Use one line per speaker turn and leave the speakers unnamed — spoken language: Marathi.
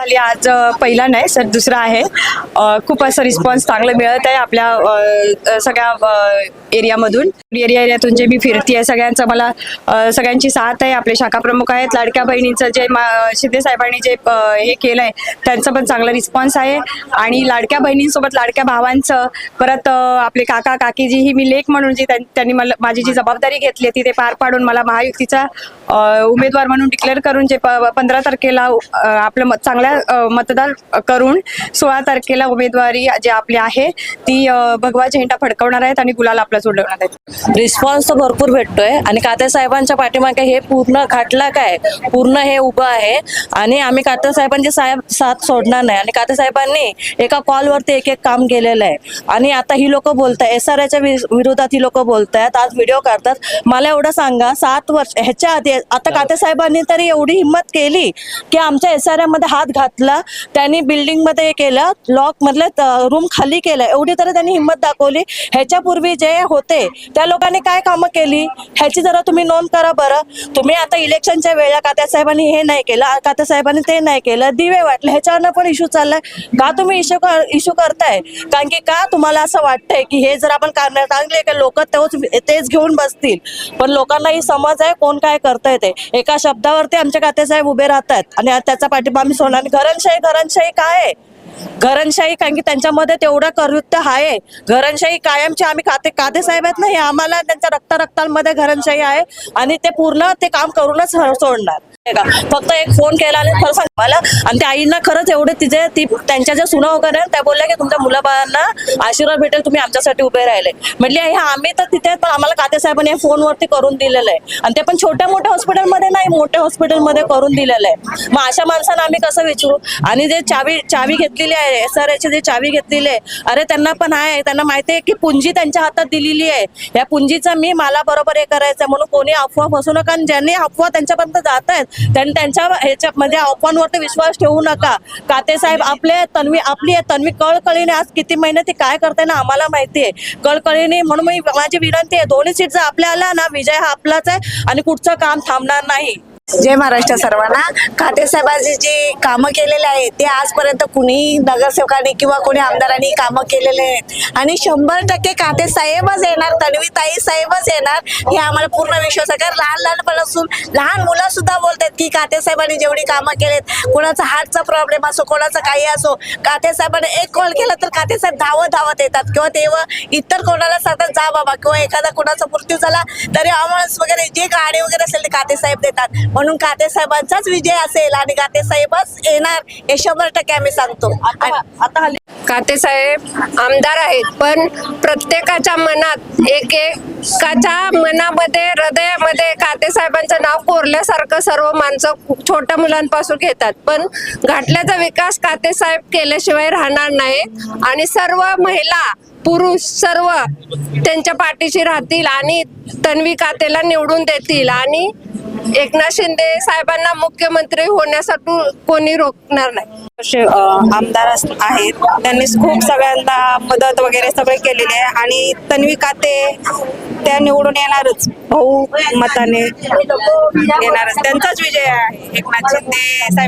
झाली आज, पहिला नाही सर दुसरा आहे. खूप असं रिस्पॉन्स चांगलं मिळत आहे आपल्या सगळ्या एरियामधून. एरियातून जे मी फिरतीये सगळ्यांचं मला सगळ्यांची साथ आहे. आपले शाखा प्रमुख आहेत. लाडक्या बहिणीचं जे शिंदे साहेबांनी जे हे केलंय त्यांचं पण चांगला रिस्पॉन्स आहे. आणि लाडक्या बहिणींसोबत लाडक्या भावांचं, परत आपले काका काकीजी ही मी लेख म्हणून जी त्यांनी मला माझी जी जबाबदारी घेतली ती ते पार पाडून मला महायुतीचा उमेदवार म्हणून डिक्लेअर करून जे 15 तारखेला आपलं चांगल्या मतदार करून 16 तारखेला उमेदवारी जे आपली आहे ती भगवा झेंडा फडकवणार आहेत आणि गुलाल आपला सोडवणार आहेत.
रिस्पॉन्स तर भरपूर भेटतोय आणि काते साहेबांच्या पाठीमागे हे पूर्ण घाटला काय पूर्ण हे उभं आहे आणि आम्ही काते साहेबांची साथ सोडणार नाही. आणि काते साहेबांनी एका कॉलवरती एक एक काम केलेलं आहे. आणि आता ही लोक बोलताय SRAच्या विरोधात, ही लोक बोलतायत, आज व्हिडिओ काढतात. मला एवढं सांगा, 7 वर्ष ह्याच्या आधी आता काते साहेबांनी तरी एवढी हिंमत केली की आमच्या SRAमध्ये हात घातला, त्यांनी बिल्डिंग मध्ये केलं, लॉक मधले रूम खाली केलं, एवढी तरी त्यांनी हिंमत दाखवली. ह्याच्यापूर्वी जे होते त्या लोकांनी काय कामं केली ह्याची जरा तुम्ही नोंद करा बरं. तुम्ही आता इलेक्शनच्या वेळेला काते साहेबांनी हे नाही केलं, काते साहेबांनी ते नाही केलं, दिवे वाटले, ह्याच्यावरनं पण इश्यू चाललाय. का तुम्ही इश्यू करताय? कारण की का तुम्हाला असं वाटतंय की हे जर आपण करण्यात आणले की लोक तेच घेऊन बसतील. पण लोकांना ही समज आहे कोण काय करतंय ते. एका शब्दावरती आमचे काते साहेब उभे राहतात आणि त्याचा पाठिंबा आम्ही सोडणार. घरांशाही काय आहे? घरांशाही कारण की त्यांच्यामध्ये तेवढं कृत्य आहे. घरांशाही कायमची आम्ही काते साहेब आहेत ना, हे आम्हाला त्यांच्या रक्तांमध्ये घरांशाही आहे आणि ते पूर्ण ते काम करूनच सोडणार. फक्त एक फोन केला आणि खरं सांग मला, आणि त्या आईंना खरंच एवढे त्यांच्या ज्या सुना वगैरे त्या बोलल्या की तुमच्या मुलाबाळांना आशीर्वाद भेटेल, तुम्ही आमच्यासाठी उभे राहिले. म्हटले आम्ही तर तिथे, पण आम्हाला काते साहेबांनी फोनवरती करून दिलेलं आहे. आणि ते पण छोट्या मोठ्या हॉस्पिटलमध्ये नाही, मोठ्या हॉस्पिटलमध्ये करून दिलेलं आहे. मग अशा माणसांना आम्ही कसं विचारू? आणि जे चावी घेतलेली आहे, SRAची जी चावी घेतलेली आहे, अरे त्यांना पण आहे, त्यांना माहिती आहे की पुंजी त्यांच्या हातात दिलेली आहे. या पुंजीचा मला बरोबर हे करायचं म्हणून कोणी अफवा फसू नका. आणि ज्यांनी अफवा त्यांच्यापर्यंत जात आहेत त्यांनी त्यांच्या ह्याच्या म्हणजे अफवांवरती विश्वास ठेवू नका. काते साहेब आपली आहे. तन्वी कळकळीने आज किती महिने ती काय करते ना आम्हाला माहिती आहे. कळकळीने म्हणून माझी विनंती आहे, दोन्ही सीट जर आपल्या आला ना, विजय हा आपलाच आहे आणि कुठचं काम थांबणार नाही.
जय महाराष्ट्र सर्वांना. काते साहेबांची जी कामं केलेले आहेत ते आजपर्यंत कुणी नगरसेवकांनी किंवा कोणी आमदारांनी कामं केलेले आहेत आणि 100% काते साहेबच येणार, तन्वीताई साहेबच येणार हे आम्हाला पूर्ण विश्वास आहे. कारण लहानपणापासून लहान मुलं सुद्धा बोलतात की काते साहेबांनी जेवढी कामं केलेत, कोणाचा हार्टचा प्रॉब्लेम असो, कोणाचा काही असो, काते साहेबांनी एक कॉल केला तर काते साहेब धावत येतात. किंवा तेव्हा इतर कोणाला सांगतात जा बाबा, किंवा एखादा कोणाचा मृत्यू झाला तरी ॲम्ब्युलन्स वगैरे जे गाडी वगैरे असेल ते काते साहेब देतात. म्हणून काते साहेबांचाच विजय असेल आणि काते साहेबच येणार हे 100% आम्ही सांगतो.
आता
काते साहेब आमदार आहेत, पण प्रत्येकाच्या मनात एकेकाच्या मनामध्ये हृदयामध्ये काते साहेबांचं नाव कोरल्यासारखं सर्व माणसं छोट्या मुलांपासून घेतात. पण घाटल्याचा विकास काते साहेब केल्याशिवाय राहणार नाहीत आणि सर्व महिला पुरुष सर्व त्यांच्या पाठीशी राहतील आणि तन्वी कातेला निवडून देतील आणि एकनाथ शिंदे साहेबांना मुख्यमंत्री होण्यासाठी कोणी रोखणार नाही.
आमदार आहेत, त्यांनी खूप सगळ्यांना मदत वगैरे सगळे केलेले आहे आणि तन्वी काते त्या निवडून येणारच, बहुमताने येणारच, त्यांचाच विजय आहे. एकनाथ शिंदे साहेब